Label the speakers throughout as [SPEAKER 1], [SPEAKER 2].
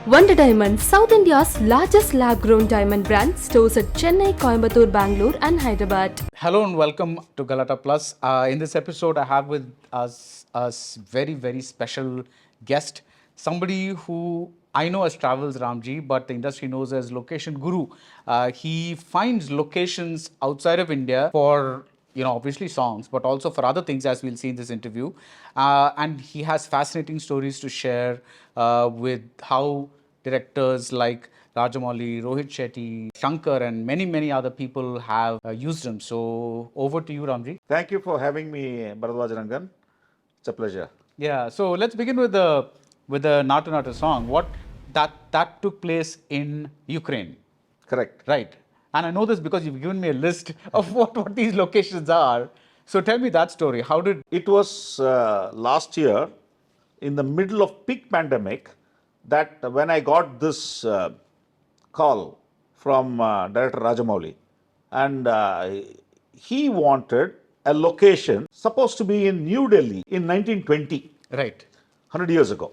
[SPEAKER 1] Wonder Diamond, South India's largest lab-grown diamond brand, stores at Chennai, Coimbatore, Bangalore and Hyderabad.
[SPEAKER 2] Hello and welcome to Galata Plus. In this episode, I have with us a very special guest, somebody who I know as Travels Ramji, but the industry knows as Location Guru. He finds locations outside of India for obviously songs, but also for other things, as we'll see in this interview. And he has fascinating stories to share with how directors like Rajamouli, Rohit Shetty, Shankar, and many other people have used him. So over to you, Ramji.
[SPEAKER 3] Thank you for having me, Baradwaj Rangan. It's a pleasure.
[SPEAKER 2] Yeah. So let's begin with the Naatu song. What that took place in Ukraine.
[SPEAKER 3] Correct.
[SPEAKER 2] Right. And I know this because you've given me a list of what these locations are. So tell me that story. How did
[SPEAKER 3] It was last year, in the middle of peak pandemic, that when I got this call from Director Rajamouli, and he wanted a location supposed to be in New Delhi in 1920,
[SPEAKER 2] right?
[SPEAKER 3] 100 years ago.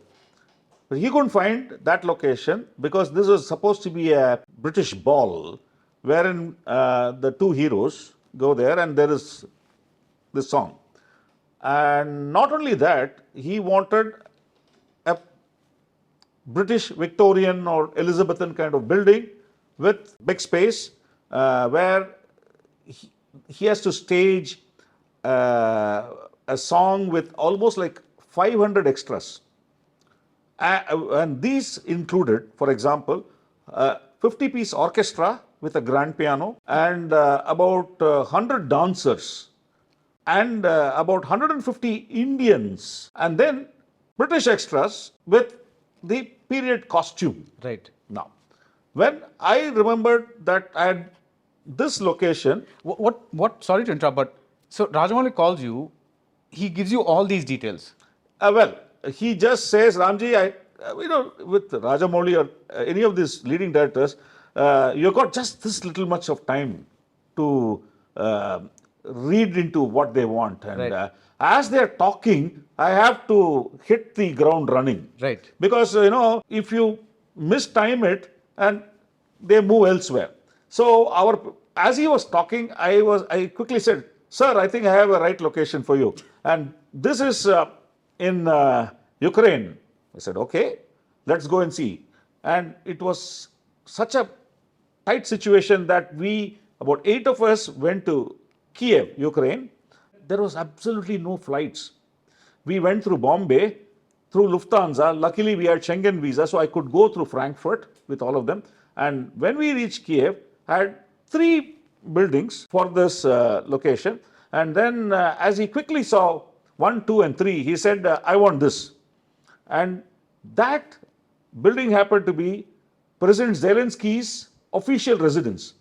[SPEAKER 3] But he couldn't find that location because this was supposed to be a British ball wherein the two heroes go there and there is this song. And not only that, he wanted a British Victorian or Elizabethan kind of building with big space where he has to stage a song with almost like 500 extras. And these included, for example, 50-piece orchestra with a grand piano and about 100 dancers and about 150 Indians and then British extras with the period costume.
[SPEAKER 2] Right.
[SPEAKER 3] Now, when I remembered that I had this location.
[SPEAKER 2] What sorry to interrupt, but so Rajamouli calls you, he gives you all these details.
[SPEAKER 3] Well, he just says, Ramji, with Rajamouli or any of these leading directors, you've got just this little much of time to read into what they want. And
[SPEAKER 2] right.
[SPEAKER 3] As they're talking, I have to hit the ground running.
[SPEAKER 2] Right.
[SPEAKER 3] Because, if you mistime it and they move elsewhere. So as he was talking, I quickly said, sir, I think I have a right location for you. And this is in Ukraine. I said, okay, let's go and see. And it was such a tight situation that about 8 of us went to Kiev, Ukraine. There was absolutely no flights. We went through Bombay, through Lufthansa. Luckily, we had Schengen visa, so I could go through Frankfurt with all of them. And when we reached Kiev, I had 3 buildings for this location. And then as he quickly saw 1, 2, and 3, he said, I want this. And that building happened to be President Zelensky's official residence,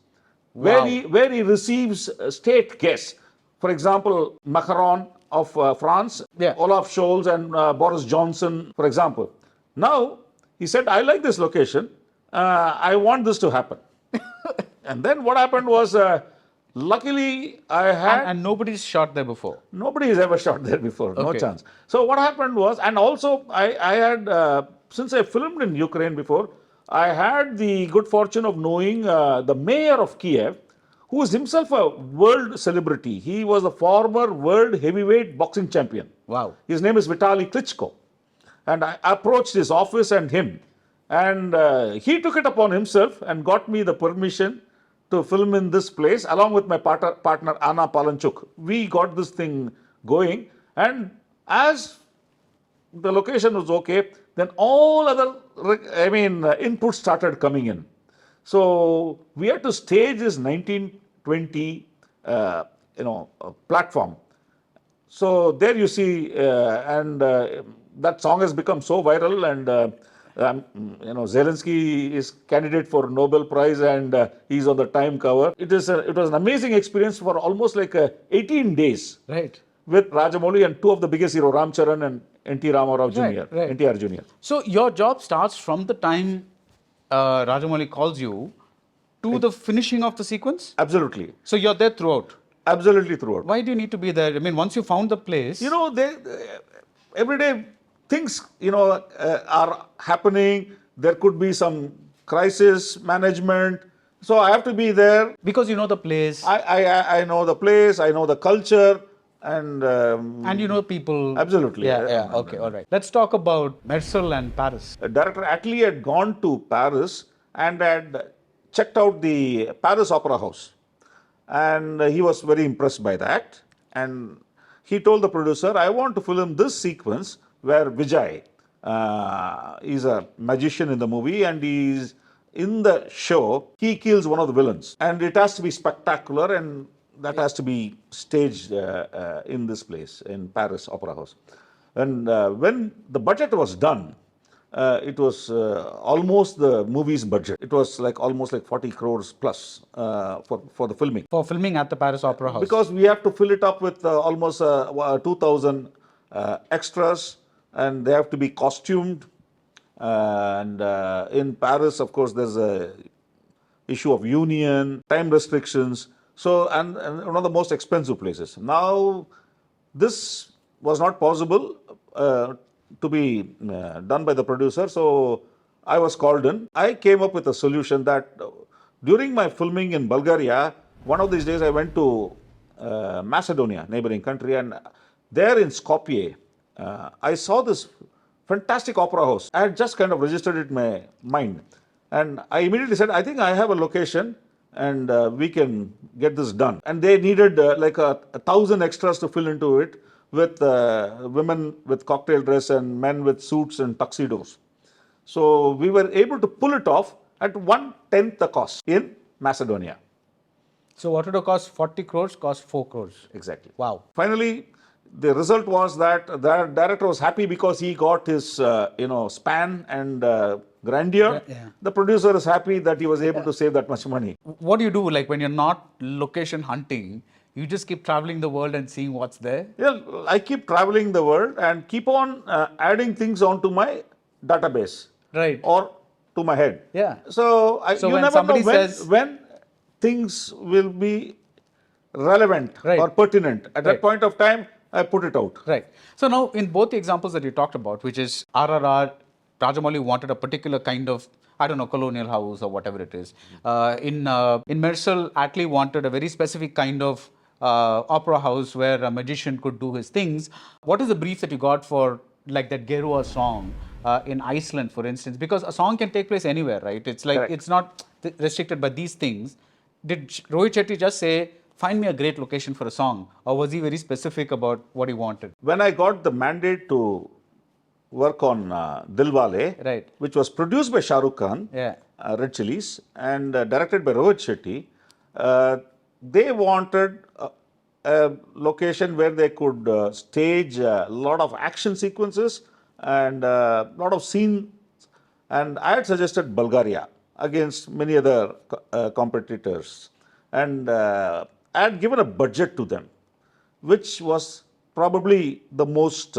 [SPEAKER 2] wow.
[SPEAKER 3] where he receives state guests. For example, Macron of France,
[SPEAKER 2] yeah.
[SPEAKER 3] Olaf Scholz and Boris Johnson, for example. Now, he said, I like this location. I want this to happen. And then what happened was, luckily, I had...
[SPEAKER 2] And nobody's shot there before?
[SPEAKER 3] Nobody has ever shot there before.
[SPEAKER 2] Okay.
[SPEAKER 3] No chance. So what happened was, and also I had, since I filmed in Ukraine before, I had the good fortune of knowing the mayor of Kiev, who is himself a world celebrity. He was a former world heavyweight boxing champion.
[SPEAKER 2] Wow.
[SPEAKER 3] His name is Vitaly Klitschko. And I approached his office and him. And he took it upon himself and got me the permission to film in this place along with my partner Anna Palanchuk. We got this thing going. And as the location was okay, then all other inputs started coming in. So we had to stage this 1920 platform. So there you see, that song has become so viral, and Zelensky is candidate for Nobel Prize, and he's on the Time cover. It was an amazing experience for almost like 18 days.
[SPEAKER 2] Right.
[SPEAKER 3] With Rajamouli and 2 of the biggest heroes, Ram Charan and N.T. Ramarao Jr.,
[SPEAKER 2] right.
[SPEAKER 3] NTR Jr.
[SPEAKER 2] So your job starts from the time Rajamouli calls you to the finishing of the sequence?
[SPEAKER 3] Absolutely.
[SPEAKER 2] So you're there throughout?
[SPEAKER 3] Absolutely throughout.
[SPEAKER 2] Why do you need to be there? I mean, once you found the place...
[SPEAKER 3] every day things, are happening. there could be some crisis management. So I have to be there.
[SPEAKER 2] Because you know the place
[SPEAKER 3] I know the place, I know the culture, and
[SPEAKER 2] and you know people.
[SPEAKER 3] absolutely.
[SPEAKER 2] Yeah. Okay, all right. Let's talk about Mersal and Paris.
[SPEAKER 3] Director Attlee had gone to Paris and had checked out the Paris Opera House. And he was very impressed by that. And he told the producer, I want to film this sequence where Vijay is a magician in the movie, and he's in the show, he kills one of the villains. And it has to be spectacular, and that has to be staged in this place, in Paris Opera House. And when the budget was done, it was almost the movie's budget. It was like almost like 40 crores plus for the filming.
[SPEAKER 2] For filming at the Paris Opera House.
[SPEAKER 3] Because we have to fill it up with almost 2,000 extras, and they have to be costumed. And in Paris, of course, there's a issue of union, time restrictions. So, and one of the most expensive places. Now, this was not possible to be done by the producer. So, I was called in. I came up with a solution that during my filming in Bulgaria, one of these days I went to Macedonia, neighboring country, and there in Skopje, I saw this fantastic opera house. I had just kind of registered it in my mind. And I immediately said, I think I have a location and we can get this done. And they needed like 1,000 extras to fill into it, with women with cocktail dress and men with suits and tuxedos. So we were able to pull it off at 1/10 the cost in Macedonia.
[SPEAKER 2] So what would have cost 40 crores cost 4 crores.
[SPEAKER 3] Exactly.
[SPEAKER 2] Wow.
[SPEAKER 3] Finally, the result was that the director was happy because he got his, span and grandeur.
[SPEAKER 2] Yeah.
[SPEAKER 3] The producer is happy that he was able to save that much money.
[SPEAKER 2] What do you do, like when you're not location hunting? You just keep traveling the world and seeing what's there?
[SPEAKER 3] Yeah, I keep traveling the world and keep on adding things onto my database.
[SPEAKER 2] Right.
[SPEAKER 3] Or to my head.
[SPEAKER 2] Yeah.
[SPEAKER 3] So,
[SPEAKER 2] So
[SPEAKER 3] you
[SPEAKER 2] when
[SPEAKER 3] never
[SPEAKER 2] somebody
[SPEAKER 3] know when,
[SPEAKER 2] says-
[SPEAKER 3] when things will be relevant
[SPEAKER 2] Right.
[SPEAKER 3] or pertinent. At
[SPEAKER 2] Right.
[SPEAKER 3] that point of time, I put it out.
[SPEAKER 2] Right. So now, in both the examples that you talked about, which is RRR, Rajamouli wanted a particular kind of, I don't know, colonial house or whatever it is. In Mersal, Attlee wanted a very specific kind of opera house where a magician could do his things. What is the brief that you got for like that gerua song in Iceland, for instance? Because a song can take place anywhere, right? It's like,
[SPEAKER 3] Correct.
[SPEAKER 2] it's not restricted by these things. Did Rohit Shetty just say, find me a great location for a song? Or was he very specific about what he wanted?
[SPEAKER 3] When I got the mandate to work on Dilwale,
[SPEAKER 2] Right.
[SPEAKER 3] which was produced by Shah Rukh Khan,
[SPEAKER 2] Yeah.
[SPEAKER 3] Red Chillies, and directed by Rohit Shetty, they wanted a location where they could stage a lot of action sequences and a lot of scenes. And I had suggested Bulgaria against many other competitors. And I had given a budget to them, which was probably the most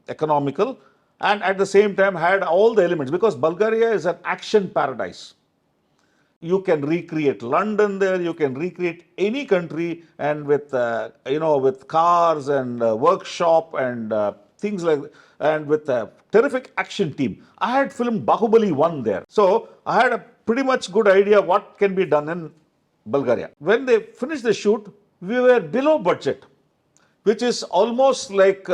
[SPEAKER 3] economical, and at the same time had all the elements, because Bulgaria is an action paradise. You can recreate London there, you can recreate any country, and with with cars and workshop and things like that, and with a terrific action team. I had filmed Bahubali 1 there. So I had a pretty much good idea what can be done in Bulgaria. When they finished the shoot, we were below budget, which is almost like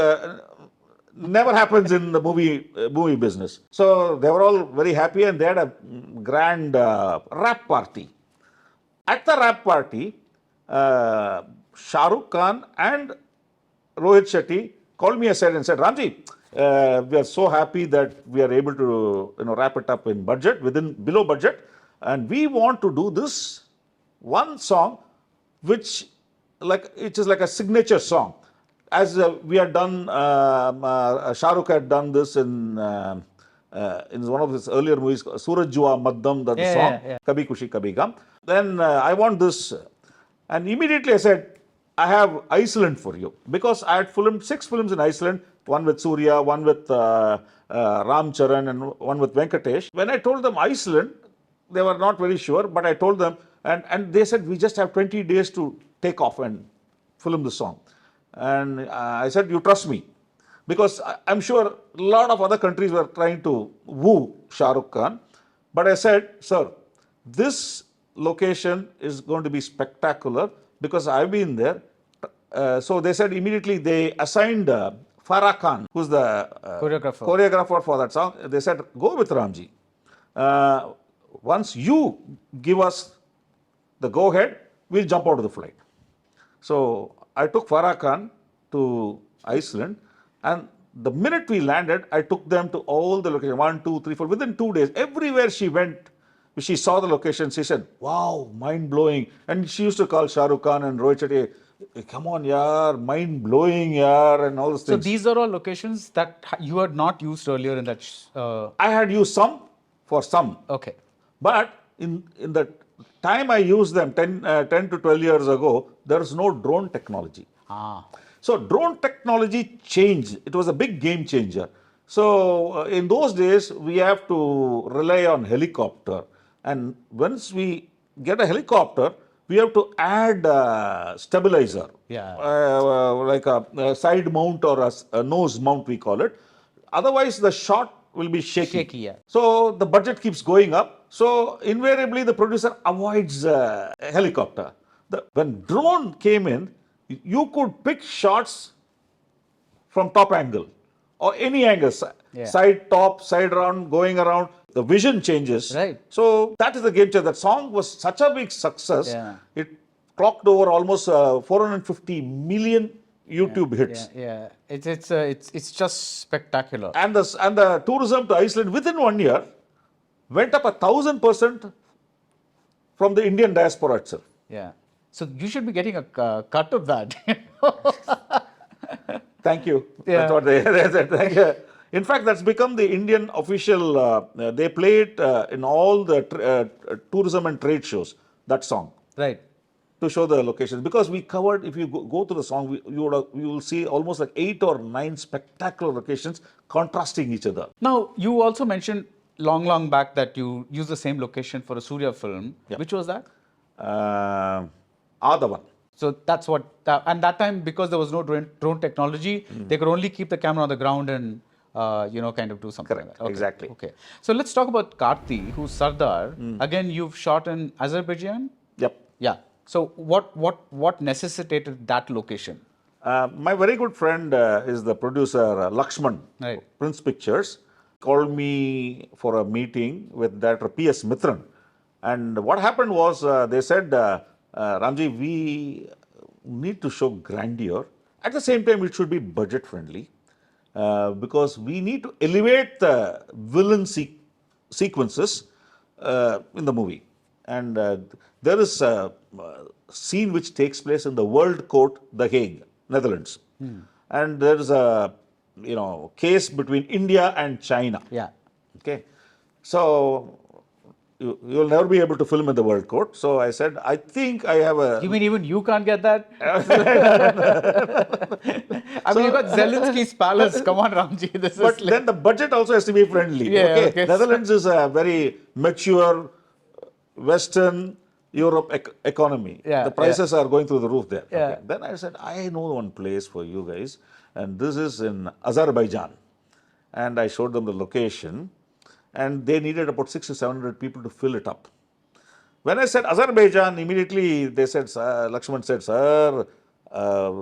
[SPEAKER 3] never happens in the movie business. So they were all very happy, and they had a grand rap party. At the rap party, Shah Rukh Khan and Rohit Shetty called me aside and said, Ramji, we are so happy that we are able to wrap it up in budget, below budget, and we want to do this one song which is like a signature song. As we had done, Shah Rukh had done this in one of his earlier movies, Suraj Jua Maddam, that song, Kabhi Kushi Kabhi Gum. Then I want this. And immediately I said, I have Iceland for you. Because I had filmed 6 films in Iceland, one with Surya, one with Ram Charan, and one with Venkatesh. When I told them Iceland, they were not very sure, but I told them, and they said, we just have 20 days to take off and film the song. And I said, you trust me. because I'm sure a lot of other countries were trying to woo Shah Rukh Khan. But I said, sir, this location is going to be spectacular because I've been there. So they said immediately they assigned Farah Khan, who's the choreographer for that song. They said, go with Ramji. Once you give us the go ahead, we'll jump out of the flight. So I took Farah Khan to Iceland, and the minute we landed, I took them to all the locations 1, 2, 3, 4. Within 2 days, everywhere she went, she saw the location. She said, "Wow, mind blowing!" And she used to call Shah Rukh Khan and Rohit Shetty, "Come on, yaar, mind blowing, yaar," and all those
[SPEAKER 2] So
[SPEAKER 3] things.
[SPEAKER 2] these are all locations that you had not used earlier in that.
[SPEAKER 3] I had used some for some.
[SPEAKER 2] Okay.
[SPEAKER 3] But in the time I used them 10 to 12 years ago, there was no drone technology. So drone technology changed. It was a big game changer. So in those days, we have to rely on helicopter. And once we get a helicopter, we have to add a stabilizer.
[SPEAKER 2] Yeah.
[SPEAKER 3] Like a side mount or a nose mount, we call it. Otherwise, the shot will be shaky.
[SPEAKER 2] Shaky, yeah.
[SPEAKER 3] So the budget keeps going up. So invariably, the producer avoids a helicopter. When drone came in, you could pick shots from top angle or any angle, side, top, side round, going around. The vision changes.
[SPEAKER 2] Right.
[SPEAKER 3] So that is the game changer. That song was such a big success.
[SPEAKER 2] Yeah.
[SPEAKER 3] It clocked over almost 450 million YouTube hits.
[SPEAKER 2] Yeah. It's just spectacular.
[SPEAKER 3] And the tourism to Iceland within 1 year went up 1,000% from the Indian diaspora itself.
[SPEAKER 2] Yeah. So you should be getting a cut of that.
[SPEAKER 3] Thank you.
[SPEAKER 2] Yeah.
[SPEAKER 3] That's what they said. Thank you. In fact, that's become the Indian official. They play it in all the tourism and trade shows. That song.
[SPEAKER 2] Right.
[SPEAKER 3] To show the locations, because we covered. If you go to the song, you will see almost like 8 or 9 spectacular locations contrasting each other.
[SPEAKER 2] Now you also mentioned long back that you used the same location for a Surya film.
[SPEAKER 3] Yeah.
[SPEAKER 2] Which was that?
[SPEAKER 3] Aadhavan.
[SPEAKER 2] So that's what. And that time, because there was no drone technology, they could only keep the camera on the ground and kind of do something.
[SPEAKER 3] Correct.
[SPEAKER 2] Like that. Okay.
[SPEAKER 3] Exactly.
[SPEAKER 2] Okay. So let's talk about Karthi, who's Sardar. Again, you've shot in Azerbaijan.
[SPEAKER 3] Yep.
[SPEAKER 2] Yeah. So what necessitated that location?
[SPEAKER 3] My very good friend is the producer Lakshman,
[SPEAKER 2] Right.
[SPEAKER 3] Prince Pictures, called me for a meeting with director P.S. Mithran. And what happened was they said, Ramji, we need to show grandeur. At the same time, it should be budget friendly because we need to elevate the villain sequences in the movie. And there is a scene which takes place in the World Court, The Hague, Netherlands. And there is a case between India and China.
[SPEAKER 2] Yeah.
[SPEAKER 3] Okay. So you'll never be able to film in the World Court. So I said, I think I have a...
[SPEAKER 2] You mean even you can't get that? I mean, you got Zelensky's palace. Come on, Ramji.
[SPEAKER 3] But then the budget also has to be friendly.
[SPEAKER 2] Yeah,
[SPEAKER 3] okay. Netherlands is a very mature Western Europe economy.
[SPEAKER 2] Yeah,
[SPEAKER 3] The prices are going through the roof there.
[SPEAKER 2] Yeah.
[SPEAKER 3] Okay. Then I said, I know one place for you guys, and this is in Azerbaijan. And I showed them the location, and they needed about 600 to 700 people to fill it up. When I said Azerbaijan, immediately they said, Lakshman said, sir,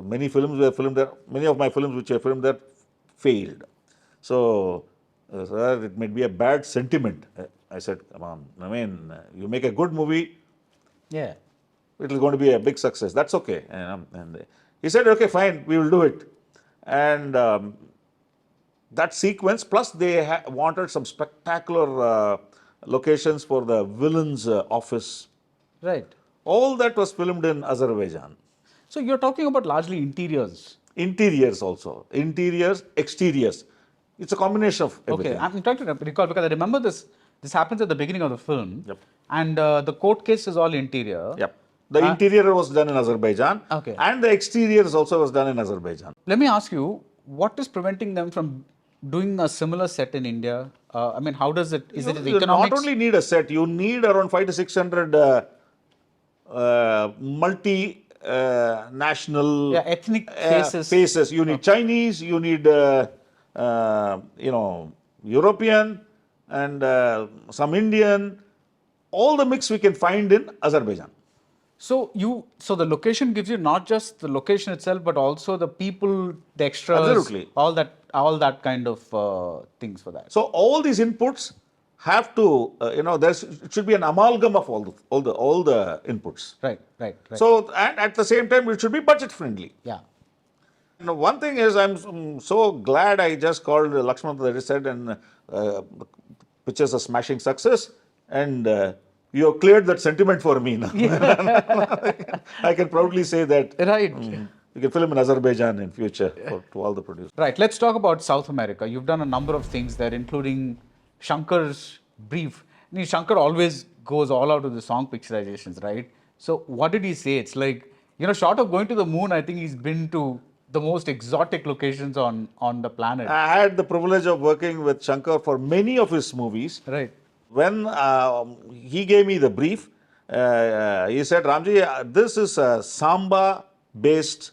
[SPEAKER 3] many films were filmed there. Many of my films which I filmed there failed. So, sir, it might be a bad sentiment. I said, come on, I mean, you make a good movie,
[SPEAKER 2] Yeah.
[SPEAKER 3] it is going to be a big success. That's okay. And he said, okay, fine, we will do it. And that sequence, plus they wanted some spectacular locations for the villain's office.
[SPEAKER 2] Right.
[SPEAKER 3] All that was filmed in Azerbaijan.
[SPEAKER 2] So you're talking about largely interiors.
[SPEAKER 3] Interiors also. Interiors, exteriors. It's a combination of everything.
[SPEAKER 2] Okay, I'm trying to recall because I remember this happens at the beginning of the film.
[SPEAKER 3] Yep.
[SPEAKER 2] And the court case is all interior.
[SPEAKER 3] Yep. The interior was done in Azerbaijan.
[SPEAKER 2] Okay.
[SPEAKER 3] And the exteriors also was done in Azerbaijan.
[SPEAKER 2] Let me ask you, what is preventing them from doing a similar set in India? I mean, how does it, is it the
[SPEAKER 3] You
[SPEAKER 2] economics?
[SPEAKER 3] not only need a set, you need around 500 to 600 multi-national
[SPEAKER 2] Yeah, ethnic faces.
[SPEAKER 3] You need Chinese, you need European and some Indian, all the mix we can find in Azerbaijan.
[SPEAKER 2] So the location gives you not just the location itself, but also the people, the extras,
[SPEAKER 3] Absolutely.
[SPEAKER 2] all that kind of things for that.
[SPEAKER 3] So all these inputs have to, it should be an amalgam of all the inputs.
[SPEAKER 2] Right.
[SPEAKER 3] So, and at the same time, it should be budget friendly.
[SPEAKER 2] Yeah.
[SPEAKER 3] One thing is, I'm so glad I just called Lakshman that he said, and the pictures are smashing success, and you have cleared that sentiment for me now. I can proudly say that.
[SPEAKER 2] Right.
[SPEAKER 3] You can film in Azerbaijan in future to all the producers.
[SPEAKER 2] Right. Let's talk about South America. You've done a number of things there, including Shankar's brief. Shankar always goes all out with the song picturizations, right? So what did he say? It's like, short of going to the moon, I think he's been to the most exotic locations on the planet.
[SPEAKER 3] I had the privilege of working with Shankar for many of his movies.
[SPEAKER 2] Right.
[SPEAKER 3] When he gave me the brief, he said, Ramji, this is a samba-based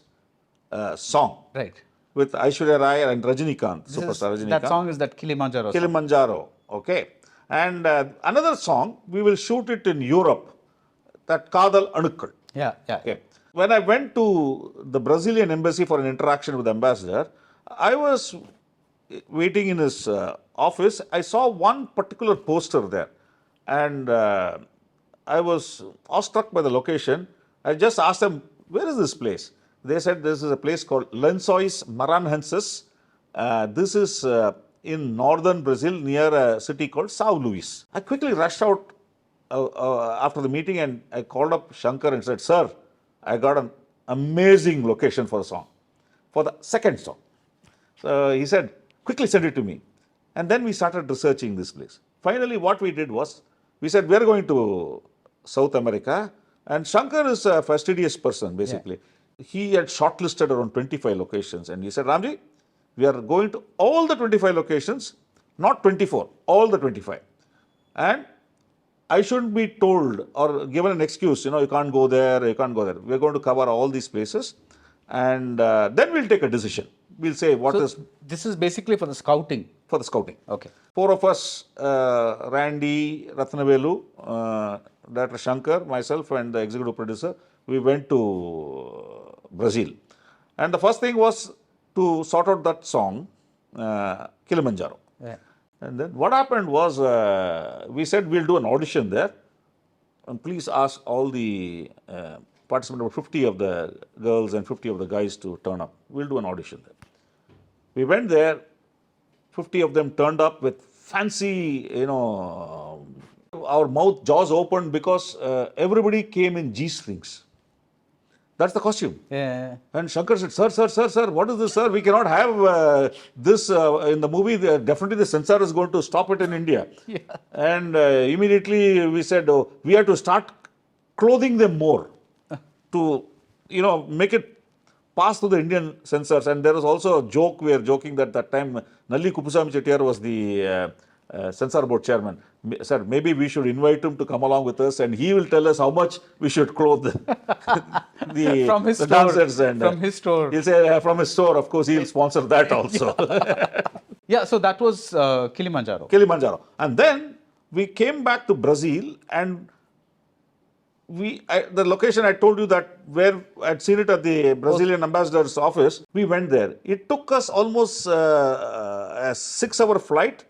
[SPEAKER 3] song.
[SPEAKER 2] Right.
[SPEAKER 3] With Aishwarya Rai and Rajinikanth, superstar Rajinikanth.
[SPEAKER 2] That song is that Kilimanjaro song.
[SPEAKER 3] Kilimanjaro, okay. And another song, we will shoot it in Europe, that Kadal Anukkal.
[SPEAKER 2] Yeah.
[SPEAKER 3] Okay. When I went to the Brazilian embassy for an interaction with the ambassador, I was waiting in his office. I saw one particular poster there, and I was awestruck by the location. I just asked them, where is this place? They said this is a place called Lençóis Maranhenses. This is in northern Brazil near a city called São Luís. I quickly rushed out after the meeting and I called up Shankar and said, sir, I got an amazing location for a song, for the second song. So he said, quickly send it to me. And then we started researching this place. Finally, what we did was, we said, we are going to South America. And Shankar is a fastidious person, basically. Yeah. He had shortlisted around 25 locations. And he said, Ramji, we are going to all the 25 locations, not 24, all the 25. And I shouldn't be told or given an excuse, you can't go there, you can't go there. We're going to cover all these places. And then we'll take a decision. We'll say
[SPEAKER 2] This is basically for the scouting.
[SPEAKER 3] For the scouting.
[SPEAKER 2] Okay.
[SPEAKER 3] 4 of us, Randy, Ratnavelu, Director Shankar, myself and the executive producer, we went to Brazil. And the first thing was to sort out that song, Kilimanjaro.
[SPEAKER 2] Yeah.
[SPEAKER 3] And then what happened was, we said we'll do an audition there. And please ask all the participants, about 50 of the girls and 50 of the guys to turn up. We'll do an audition there. We went there, 50 of them turned up with fancy, our jaws opened because everybody came in G-strings. That's the costume.
[SPEAKER 2] Yeah.
[SPEAKER 3] And Shankar said, sir, what is this, sir? We cannot have this in the movie. Definitely the censor is going to stop it in India.
[SPEAKER 2] Yeah.
[SPEAKER 3] And immediately we said, we have to start clothing them more to, make it pass through the Indian censors. And there was also a joke, we are joking that time, Nalli Kupusami Chettiar was the censor board chairman. Said, maybe we should invite him to come along with us and he will tell us how much we should clothe the dancers. And,
[SPEAKER 2] from his store.
[SPEAKER 3] He'll say, from his store, of course, he'll sponsor that also.
[SPEAKER 2] Yeah, so that was Kilimanjaro.
[SPEAKER 3] Kilimanjaro. And then we came back to Brazil and the location I told you that where I'd seen it at the Brazilian ambassador's office, we went there. It took us almost a 6-hour flight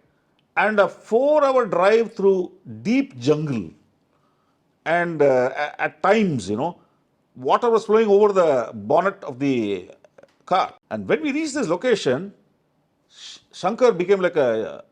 [SPEAKER 3] and a 4-hour drive through deep jungle. And at times, water was flowing over the bonnet of the car. And when we reached this location, Shankar became like a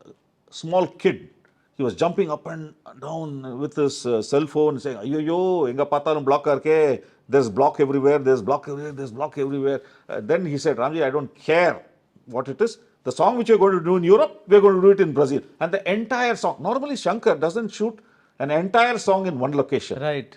[SPEAKER 3] small kid. He was jumping up and down with his cell phone saying, yo, enga patalum block karke, there's block everywhere, there's block everywhere, there's block everywhere. Then he said, Ramji, I don't care what it is. The song which you're going to do in Europe, we're going to do it in Brazil. And the entire song, normally Shankar doesn't shoot an entire song in one location.
[SPEAKER 2] Right.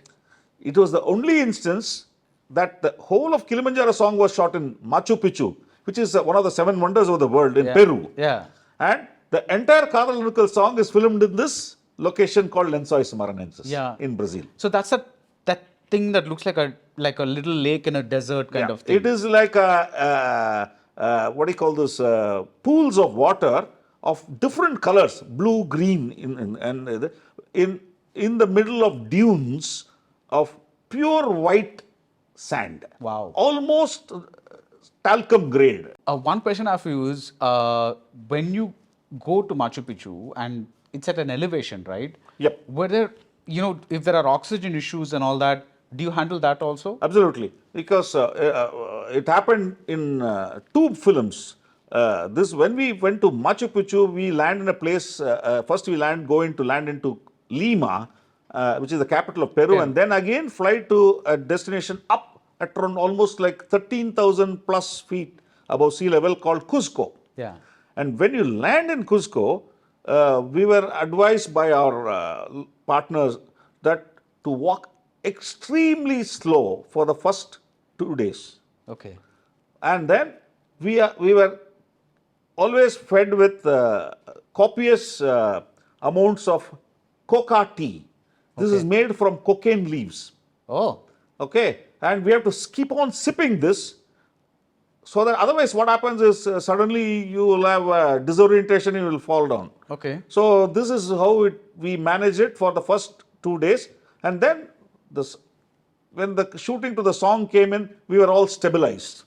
[SPEAKER 3] It was the only instance that the whole of Kilimanjaro song was shot in Machu Picchu, which is one of the 7 wonders of the world in Peru.
[SPEAKER 2] Yeah.
[SPEAKER 3] And the entire Kadal Anukkal song is filmed in this location called Lençóis Maranhenses in Brazil.
[SPEAKER 2] So that's that thing that looks like a little lake in a desert kind of thing.
[SPEAKER 3] It is like a what do you call this, pools of water of different colors, blue, green, in the middle of dunes of pure white sand.
[SPEAKER 2] Wow.
[SPEAKER 3] Almost talcum grade.
[SPEAKER 2] One question I have for you is, when you go to Machu Picchu and it's at an elevation, right?
[SPEAKER 3] Yep.
[SPEAKER 2] Were there, if there are oxygen issues and all that, do you handle that also?
[SPEAKER 3] Absolutely, because it happened in two films. This when we went to Machu Picchu, we land in a place. First, we go into Lima, which is the capital of Peru,
[SPEAKER 2] Yeah.
[SPEAKER 3] and then again fly to a destination up at around almost like 13,000 plus feet above sea level called Cusco.
[SPEAKER 2] Yeah.
[SPEAKER 3] And when you land in Cusco, we were advised by our partners that to walk extremely slow for the first 2 days.
[SPEAKER 2] Okay.
[SPEAKER 3] And then we were always fed with copious amounts of coca tea. This is made from cocaine leaves.
[SPEAKER 2] Oh.
[SPEAKER 3] Okay. And we have to keep on sipping this, so that otherwise what happens is suddenly you will have disorientation, you will fall down.
[SPEAKER 2] Okay.
[SPEAKER 3] So this is how we manage it for the first 2 days. And then when the shooting to the song came in, we were all stabilized.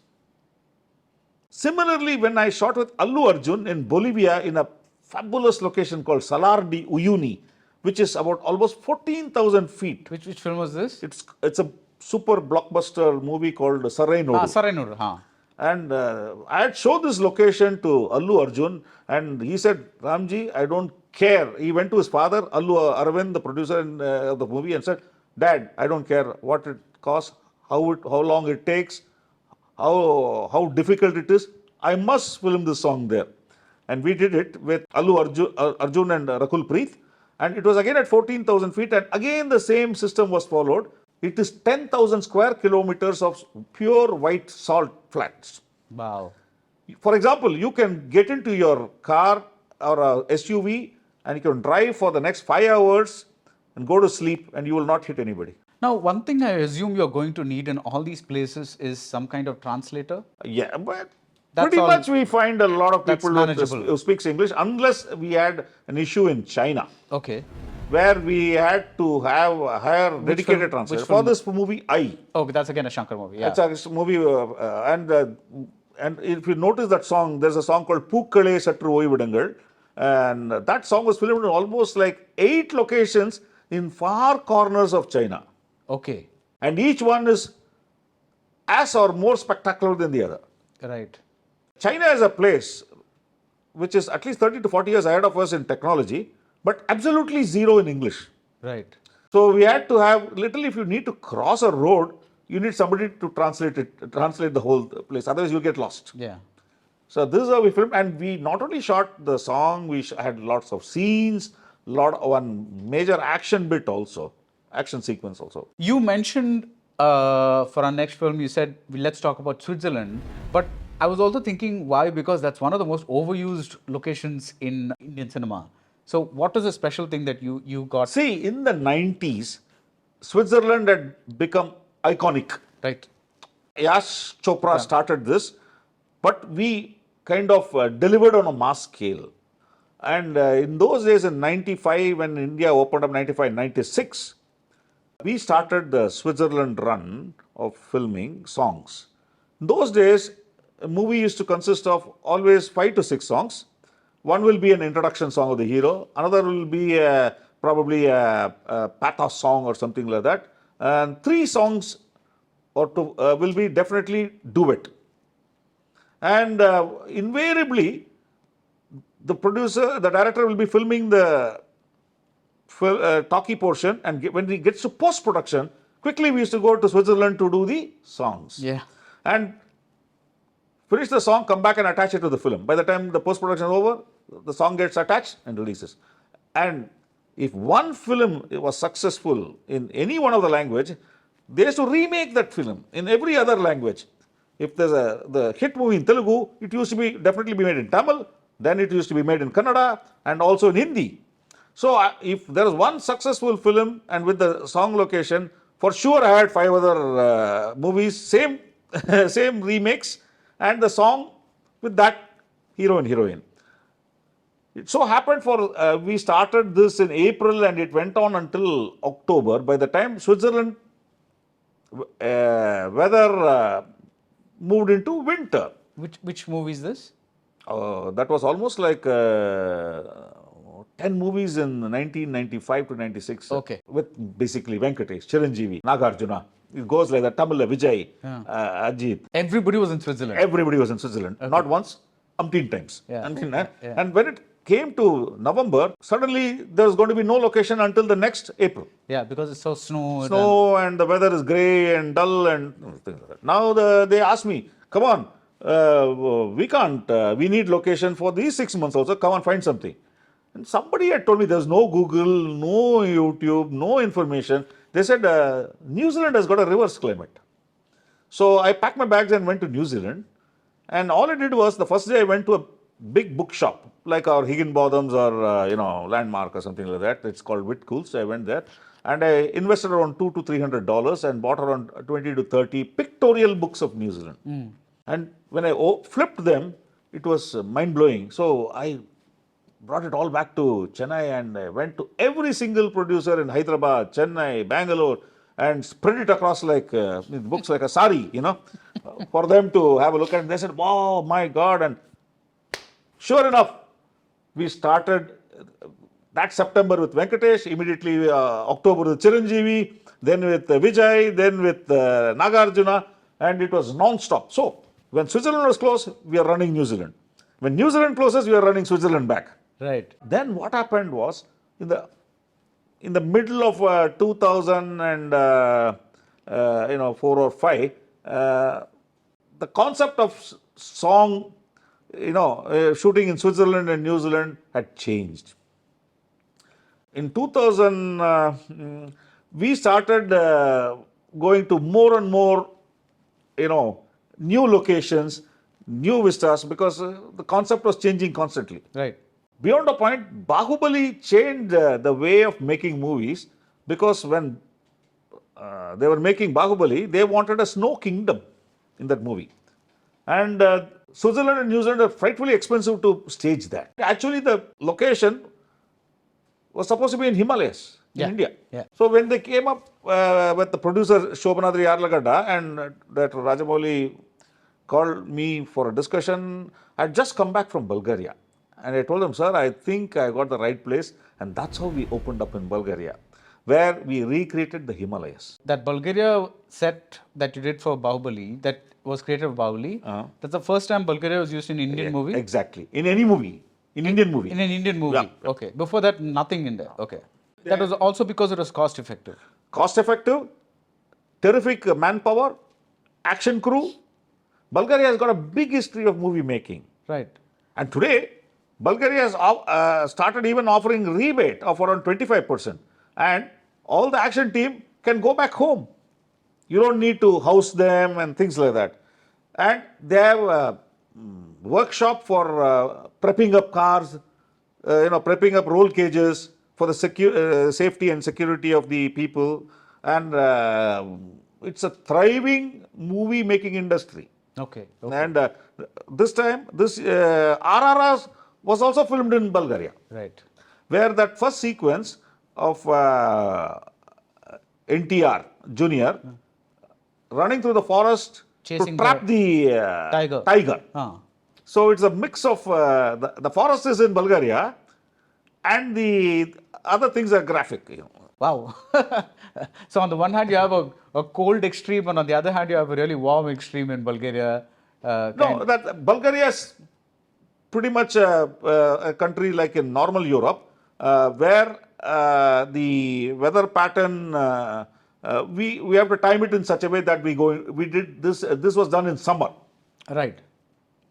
[SPEAKER 3] Similarly, when I shot with Allu Arjun in Bolivia in a fabulous location called Salar de Uyuni, which is about almost 14,000 feet.
[SPEAKER 2] Which film was this?
[SPEAKER 3] It's a super blockbuster movie called Sarrainodu.
[SPEAKER 2] Sarrainodu. Huh.
[SPEAKER 3] And I had showed this location to Allu Arjun, and he said, Ramji, I don't care. He went to his father, Allu Aravind, the producer of the movie, and said, Dad, I don't care what it costs, how long it takes, how difficult it is. I must film this song there. And we did it with Allu Arjun and Rakul Preet. And it was again at 14,000 feet, and again the same system was followed. It is 10,000 square kilometers of pure white salt flats.
[SPEAKER 2] Wow.
[SPEAKER 3] For example, you can get into your car or a SUV and you can drive for the next 5 hours and go to sleep, and you will not hit anybody.
[SPEAKER 2] Now, one thing I assume you're going to need in all these places is some kind of translator.
[SPEAKER 3] Yeah, but
[SPEAKER 2] That's
[SPEAKER 3] pretty
[SPEAKER 2] all-
[SPEAKER 3] much we find a lot of
[SPEAKER 2] that's
[SPEAKER 3] people
[SPEAKER 2] manageable.
[SPEAKER 3] who speaks English, unless we had an issue in China,
[SPEAKER 2] Okay.
[SPEAKER 3] where we had to hire dedicated
[SPEAKER 2] film?
[SPEAKER 3] translator.
[SPEAKER 2] Which
[SPEAKER 3] For
[SPEAKER 2] film?
[SPEAKER 3] this movie,
[SPEAKER 2] Okay, that's again a Shankar movie. Yeah.
[SPEAKER 3] It's a movie, and if you notice that song, there's a song called pookkalaesatttruoyicedungal, and that song was filmed in almost like 8 locations in far corners of China,
[SPEAKER 2] Okay.
[SPEAKER 3] and each one is as or more spectacular than the other.
[SPEAKER 2] Right.
[SPEAKER 3] China is a place which is at least 30 to 40 years ahead of us in technology, but absolutely zero in English.
[SPEAKER 2] Right.
[SPEAKER 3] So we had to have, literally, if you need to cross a road, you need somebody to translate the whole place. Otherwise, you'll get lost.
[SPEAKER 2] Yeah.
[SPEAKER 3] So this is how we filmed, and we not only shot the song, we had lots of scenes, one major action bit also, action sequence also.
[SPEAKER 2] You mentioned for our next film, you said, let's talk about Switzerland. But I was also thinking, why? Because that's one of the most overused locations in Indian cinema. So what is the special thing that you got?
[SPEAKER 3] See, in the 90s, Switzerland had become iconic.
[SPEAKER 2] Right.
[SPEAKER 3] Yash Chopra started this, but we kind of delivered on a mass scale. And in those days, in 95, when India opened up, 95, 96, we started the Switzerland run of filming songs. In those days, a movie used to consist of always 5 to 6 songs. One will be an introduction song of the hero. Another will be probably a pathos song or something like that. And 3 songs will be definitely duet. And invariably, the director will be filming the talkie portion, and when he gets to post-production, quickly we used to go to Switzerland to do the songs.
[SPEAKER 2] Yeah.
[SPEAKER 3] And finish the song, come back and attach it to the film. By the time the post-production is over, the song gets attached and releases. And if one film was successful in any one of the language, they used to remake that film in every other language. If there's the hit movie in Telugu, it used to be definitely be made in Tamil, then it used to be made in Kannada and also in Hindi. So if there is one successful film and with the song location, for sure I had 5 other movies, same remakes, and the song with that hero and heroine. It so happened we started this in April and it went on until October. By the time Switzerland weather moved into winter,
[SPEAKER 2] Which movie is this?
[SPEAKER 3] that was almost like 10 movies in 1995 to 96.
[SPEAKER 2] Okay.
[SPEAKER 3] With basically Venkatesh, Chiranjeevi, Nagarjuna. It goes like that. Tamil, Vijay, Ajit.
[SPEAKER 2] Everybody was in Switzerland.
[SPEAKER 3] Everybody was in Switzerland. Not once, umpteen times.
[SPEAKER 2] Yeah.
[SPEAKER 3] And when it came to November, suddenly there was going to be no location until the next April.
[SPEAKER 2] Yeah, because it's so snow.
[SPEAKER 3] Snow and the weather is grey and dull and things like that. Now they asked me, come on, we can't, we need location for these 6 months also, come on, find something. And somebody had told me there's no Google, no YouTube, no information. They said New Zealand has got a reverse climate. So I packed my bags and went to New Zealand. And all I did was, the first day I went to a big bookshop, like our Higginbotham's or, Landmark or something like that. It's called Whitcool. So I went there. And I invested around $200 to $300 and bought around 20 to 30 pictorial books of New Zealand. And when I flipped them, it was mind-blowing. So I brought it all back to Chennai and I went to every single producer in Hyderabad, Chennai, Bangalore and spread it across like books like a sari, for them to have a look at. And they said, wow, my God. And sure enough, we started that September with Venkatesh, immediately October with Chiranjeevi, then with Vijay, then with Nagarjuna, and it was non-stop. So when Switzerland was closed, we are running New Zealand. When New Zealand closes, we are running Switzerland back.
[SPEAKER 2] Right.
[SPEAKER 3] Then what happened was, in the middle of 2000 and 4 or 5, the concept of song, shooting in Switzerland and New Zealand had changed. In 2000, we started going to more and more, new locations, new vistas, because the concept was changing constantly.
[SPEAKER 2] Right.
[SPEAKER 3] Beyond a point, Bahubali changed the way of making movies, because when they were making Bahubali, they wanted a snow kingdom in that movie. And Switzerland and New Zealand are frightfully expensive to stage that. Actually, the location was supposed to be in Himalayas, in India.
[SPEAKER 2] Yeah.
[SPEAKER 3] So when they came up with the producer Shobhanadri Yarlagadda and that Rajamouli called me for a discussion, I had just come back from Bulgaria. And I told them, sir, I think I got the right place. And that's how we opened up in Bulgaria, where we recreated the Himalayas.
[SPEAKER 2] That Bulgaria set that you did for Bahubali, that was created for Bahubali, that's the first time Bulgaria was used in Indian movie?
[SPEAKER 3] Exactly. In any movie. In Indian movie.
[SPEAKER 2] In an Indian movie?
[SPEAKER 3] Yeah.
[SPEAKER 2] Okay. Before that, nothing in there? Okay. That was also because it was cost effective?
[SPEAKER 3] Cost effective, terrific manpower, action crew. Bulgaria has got a big history of movie making.
[SPEAKER 2] Right.
[SPEAKER 3] And today, Bulgaria has started even offering rebate of around 25%. And all the action team can go back home. You don't need to house them and things like that. And they have a workshop for prepping up cars, prepping up roll cages for the safety and security of the people. And it's a thriving movie making industry.
[SPEAKER 2] Okay.
[SPEAKER 3] And this time, RRRs was also filmed in Bulgaria.
[SPEAKER 2] Right.
[SPEAKER 3] Where that first sequence of NTR Junior running through the forest
[SPEAKER 2] Chasing
[SPEAKER 3] to trap the tiger. So it's a mix of the forest is in Bulgaria and the other things are graphic.
[SPEAKER 2] Wow. So on the one hand, you have a cold extreme, and on the other hand, you have a really warm extreme in Bulgaria.
[SPEAKER 3] That Bulgaria is pretty much a country like in normal Europe, where the weather pattern, we have to time it in such a way that we did this. This was done in summer.
[SPEAKER 2] Right.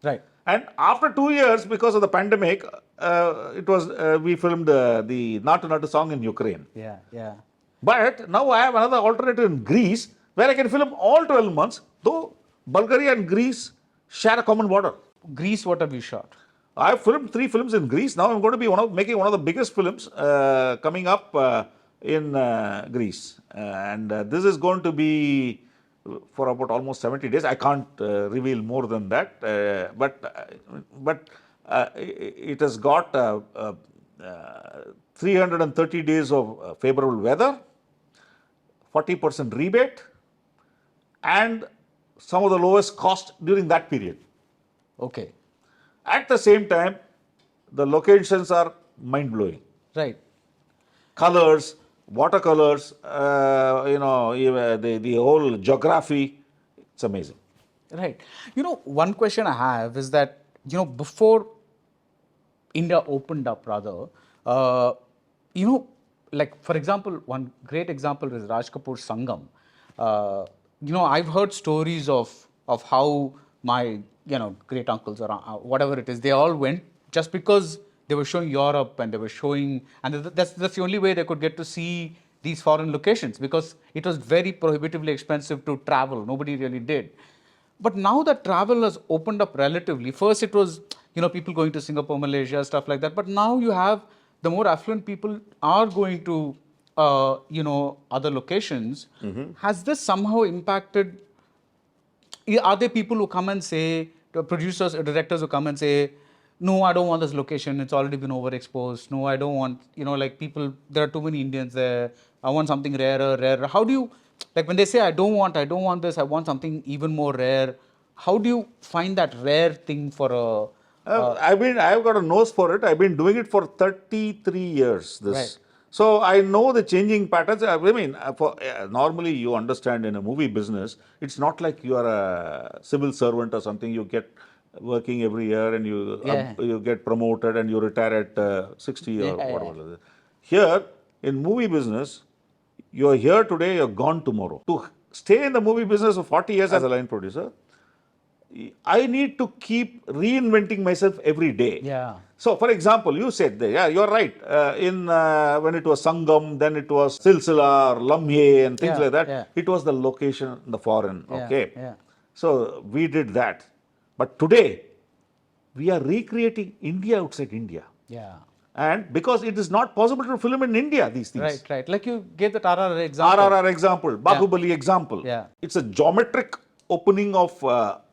[SPEAKER 2] Right.
[SPEAKER 3] And after 2 years, because of the pandemic, we filmed the Naatu song in Ukraine.
[SPEAKER 2] Yeah. Yeah.
[SPEAKER 3] But now I have another alternative in Greece, where I can film all 12 months, though Bulgaria and Greece share a common border.
[SPEAKER 2] Greece, what have you shot?
[SPEAKER 3] I have filmed 3 films in Greece. Now I'm going to be making one of the biggest films coming up in Greece. And this is going to be for about almost 70 days. I can't reveal more than that, but it has got 330 days of favorable weather, 40% rebate, and some of the lowest cost during that period.
[SPEAKER 2] Okay.
[SPEAKER 3] At the same time, the locations are mind-blowing.
[SPEAKER 2] Right.
[SPEAKER 3] Colors, watercolors, even the whole geography, it's amazing.
[SPEAKER 2] Right. One question I have is that, before India opened up, rather, like, for example, one great example is Raj Kapoor's Sangam. I've heard stories of how my, great uncles or whatever it is, they all went just because they were showing Europe and they were showing, and that's the only way they could get to see these foreign locations, because it was very prohibitively expensive to travel. Nobody really did. But now that travel has opened up relatively, first it was, people going to Singapore, Malaysia, stuff like that. But now you have the more affluent people are going to, other locations. Has this somehow impacted? Are there people who come and say, producers or directors who come and say, no, I don't want this location, it's already been overexposed. No, I don't want, like people, there are too many Indians there. I want something rarer. How do you, like when they say, I don't want this, I want something even more rare. How do you find that rare thing for a...
[SPEAKER 3] I've got a nose for it. I've been doing it for 33 years.
[SPEAKER 2] Right.
[SPEAKER 3] So I know the changing patterns. Normally you understand in a movie business, it's not like you are a civil servant or something. You get working every year and you get promoted and you retire at 60 or whatever. Here in movie business, you're here today, you're gone tomorrow. To stay in the movie business for 40 years as a line producer, I need to keep reinventing myself every day.
[SPEAKER 2] Yeah.
[SPEAKER 3] So, for example, you said, you're right. When it was Sangam, then it was Silsila or Lamhe and things like that.
[SPEAKER 2] Yeah.
[SPEAKER 3] It was the location, the foreign.
[SPEAKER 2] Yeah,
[SPEAKER 3] Okay.
[SPEAKER 2] yeah.
[SPEAKER 3] So we did that. But today, we are recreating India outside India.
[SPEAKER 2] Yeah.
[SPEAKER 3] And because it is not possible to film in India, these things.
[SPEAKER 2] Right. Like you gave the RRR example.
[SPEAKER 3] RRR example, Bahubali example.
[SPEAKER 2] Yeah.
[SPEAKER 3] It's a geometric opening of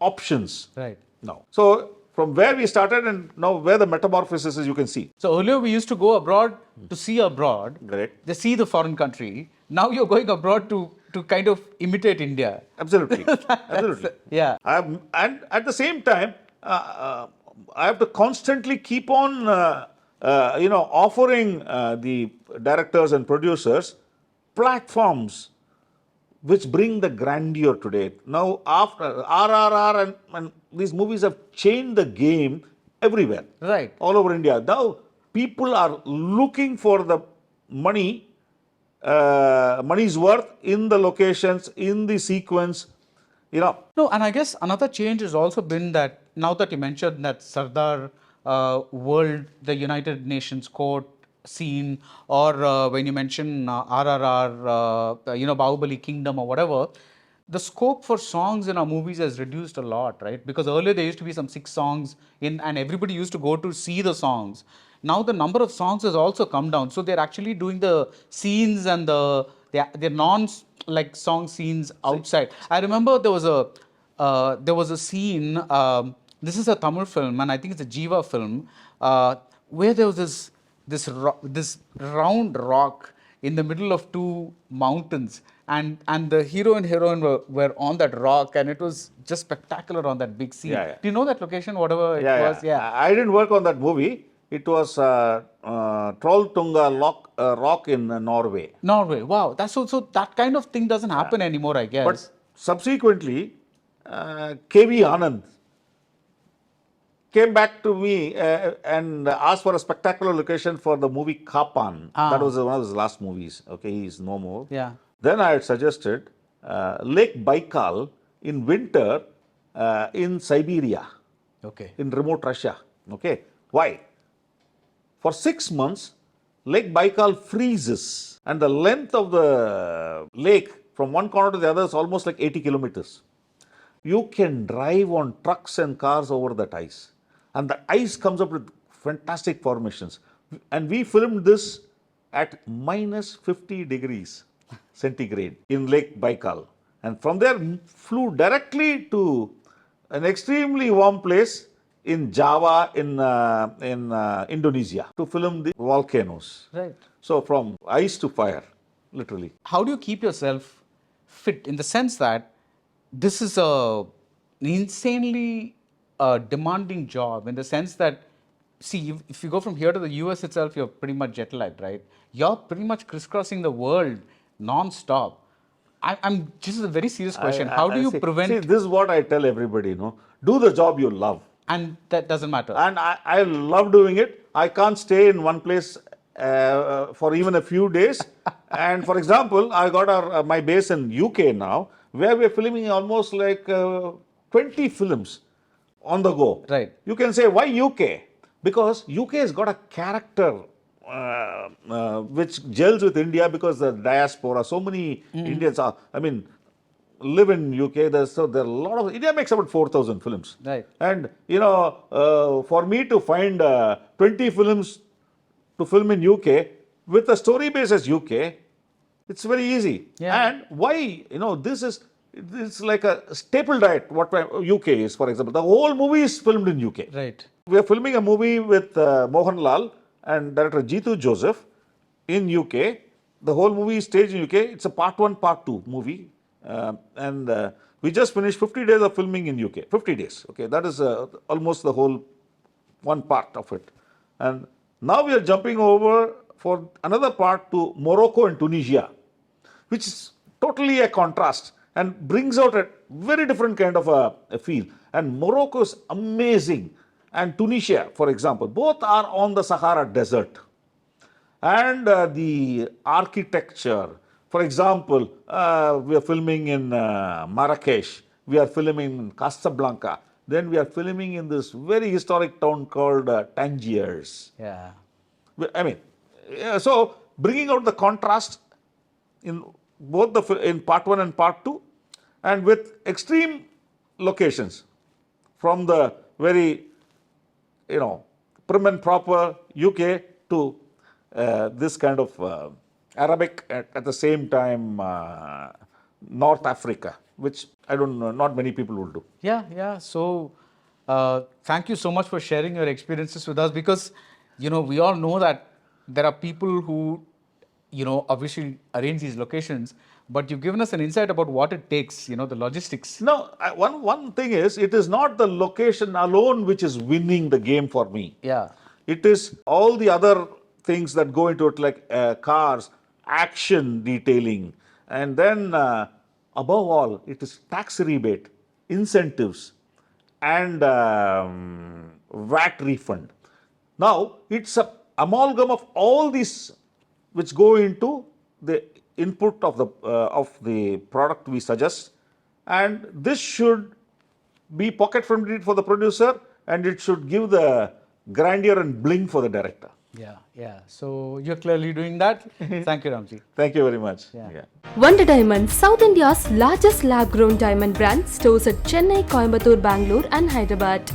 [SPEAKER 3] options.
[SPEAKER 2] Right.
[SPEAKER 3] Now, so from where we started and now where the metamorphosis is, you can see.
[SPEAKER 2] So earlier we used to go abroad to see abroad.
[SPEAKER 3] Correct.
[SPEAKER 2] They see the foreign country. Now you're going abroad to kind of imitate India.
[SPEAKER 3] Absolutely. Absolutely.
[SPEAKER 2] Yeah.
[SPEAKER 3] And at the same time, I have to constantly keep on, offering the directors and producers platforms which bring the grandeur today. Now, after RRR and these movies have changed the game everywhere.
[SPEAKER 2] Right.
[SPEAKER 3] All over India. Now, people are looking for the money's worth in the locations, in the sequence,
[SPEAKER 2] No, and I guess another change has also been that now that you mentioned that Sardar world, the United Nations Court scene, or when you mention RRR, Bahubali Kingdom or whatever, the scope for songs in our movies has reduced a lot, right? Because earlier there used to be some 6 songs and everybody used to go to see the songs. Now the number of songs has also come down. So they're actually doing the scenes and the non like song scenes outside. I remember there was a scene. This is a Tamil film, and I think it's a Jiva film, where there was this round rock in the middle of 2 mountains, and the hero and heroine were on that rock, and it was just spectacular on that big scene.
[SPEAKER 3] Yeah.
[SPEAKER 2] Do you know that location, whatever it was? Yeah.
[SPEAKER 3] I didn't work on that movie. It was Trolltunga rock in Norway.
[SPEAKER 2] Norway. Wow. That's so that kind of thing doesn't happen anymore, I guess.
[SPEAKER 3] But subsequently, K.V. Anand came back to me and asked for a spectacular location for the movie Kaapan. That was one of his last movies. Okay, he's no more.
[SPEAKER 2] Yeah.
[SPEAKER 3] Then I had suggested Lake Baikal in winter in Siberia.
[SPEAKER 2] Okay.
[SPEAKER 3] In remote Russia. Okay. Why? For 6 months, Lake Baikal freezes, and the length of the lake from one corner to the other is almost like 80 kilometers. You can drive on trucks and cars over that ice, and the ice comes up with fantastic formations. And we filmed this at minus 50 degrees centigrade in Lake Baikal. And from there, flew directly to an extremely warm place in Java, in Indonesia, to film the volcanoes.
[SPEAKER 2] Right.
[SPEAKER 3] So from ice to fire, literally.
[SPEAKER 2] How do you keep yourself fit in the sense that this is an insanely demanding job, in the sense that, see, if you go from here to the US itself, you're pretty much jet lagged, right? You're pretty much crisscrossing the world non-stop. I'm just a very serious question. How do you prevent?
[SPEAKER 3] See, this is what I tell everybody, do the job you love.
[SPEAKER 2] And that doesn't matter.
[SPEAKER 3] And I love doing it. I can't stay in one place for even a few days. And for example, I got my base in UK now, where we're filming almost like 20 films on the go.
[SPEAKER 2] Right.
[SPEAKER 3] You can say, why UK? Because UK has got a character which gels with India, because the diaspora, so many Indians live in UK. There are a lot of, India makes about 4,000 films.
[SPEAKER 2] Right.
[SPEAKER 3] And, for me to find 20 films to film in UK with a story base as UK, it's very easy.
[SPEAKER 2] Yeah.
[SPEAKER 3] And why, this is like a staple diet, what UK is, for example. The whole movie is filmed in UK.
[SPEAKER 2] Right.
[SPEAKER 3] We are filming a movie with Mohanlal and director Jeetu Joseph in UK. The whole movie is staged in UK. It's a part 1, part 2 movie. And we just finished 50 days of filming in UK. 50 days. Okay, that is almost the whole one part of it. And now we are jumping over for another part to Morocco and Tunisia, which is totally a contrast and brings out a very different kind of a feel. And Morocco is amazing. And Tunisia, for example, both are on the Sahara Desert. And the architecture, for example, we are filming in Marrakesh, we are filming in Casablanca, then we are filming in this very historic town called Tangiers.
[SPEAKER 2] Yeah.
[SPEAKER 3] So bringing out the contrast in both in part 1 and part 2, and with extreme locations, from the very, prim and proper UK to this kind of Arabic, at the same time North Africa, which I don't know, not many people will do.
[SPEAKER 2] Yeah. So thank you so much for sharing your experiences with us, because, we all know that there are people who, obviously arrange these locations, but you've given us an insight about what it takes, the logistics.
[SPEAKER 3] No, one thing is, it is not the location alone which is winning the game for me.
[SPEAKER 2] Yeah.
[SPEAKER 3] It is all the other things that go into it, like cars, action detailing, and then above all, it is tax rebate, incentives, and VAT refund. Now, it's an amalgam of all these which go into the input of the product we suggest, and this should be pocket friendly for the producer, and it should give the grandeur and bling for the director.
[SPEAKER 2] Yeah. So you're clearly doing that. Thank you, Ramji.
[SPEAKER 3] Thank you very much.
[SPEAKER 2] Yeah.
[SPEAKER 1] Wonder Diamonds, South India's largest lab-grown diamond brand, stores at Chennai, Coimbatore, Bangalore and Hyderabad.